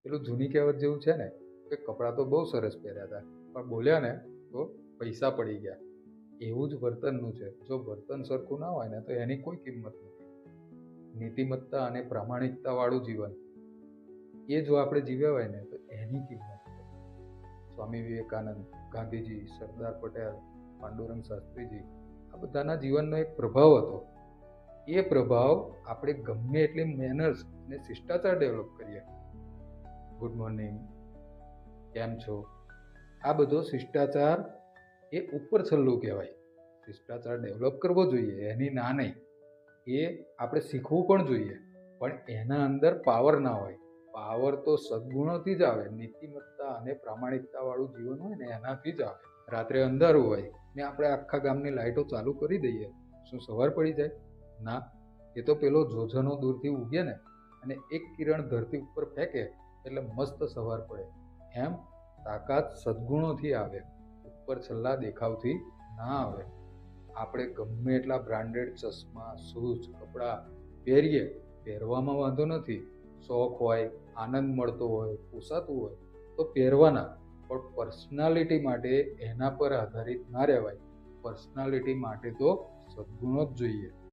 પેલું જૂની કહેવત જેવું છે ને કે કપડાં તો બહુ સરસ પહેર્યા હતા પણ બોલ્યા ને તો પૈસા પડી ગયા. એવું જ વર્તનનું છે. જો વર્તન સરખું ના હોય ને તો એની કોઈ કિંમત નથી. નીતિમત્તા અને પ્રામાણિકતા વાળું જીવન એ જો આપણે જીવ્યા હોય ને તો એની કિંમત છે. સ્વામી વિવેકાનંદ, ગાંધીજી, સરદાર પટેલ, પાંડુરંગ શાસ્ત્રીજી, આ બધાના જીવનનો એક પ્રભાવ હતો. એ પ્રભાવ આપણે ગમે એટલી મેનર્સ અને શિષ્ટાચાર ડેવલપ કરીએ, ગુડ મોર્નિંગ, કેમ છો, આ બધો શિષ્ટાચાર એ ઉપર છલ્લું કહેવાય. શિષ્ટાચાર ડેવલપ કરવો જોઈએ, એની ના નહીં, એ આપણે શીખવું પણ જોઈએ, પણ એના અંદર પાવર ના હોય. પાવર તો સદગુણોથી જ આવે. નીતિમત્તા અને પ્રામાણિકતા વાળું જીવન હોય ને એનાથી જ આવે. રાત્રે અંધારું હોય ને આપણે આખા ગામની લાઈટો ચાલુ કરી દઈએ, શું સવાર પડી જાય? ના, એ તો પેલો જોજનો દૂરથી ઉગે ને અને એક કિરણ ધરતી ઉપર ફેંકે એટલે મસ્ત સવાર પડે. એમ તાકાત સદગુણોથી આવે, ઉપર છલ્લા દેખાવથી ના આવે. આપણે ગમે એટલા બ્રાન્ડેડ ચશ્મા, શૂઝ, કપડાં પહેરીએ, પહેરવામાં વાંધો નથી. શોખ હોય, આનંદ મળતો હોય, પોસાતું હોય તો પહેરવાના, પણ પર્સનાલિટી માટે એના પર આધારિત ના રહેવાય. પર્સનાલિટી માટે તો સદગુણો જ જોઈએ.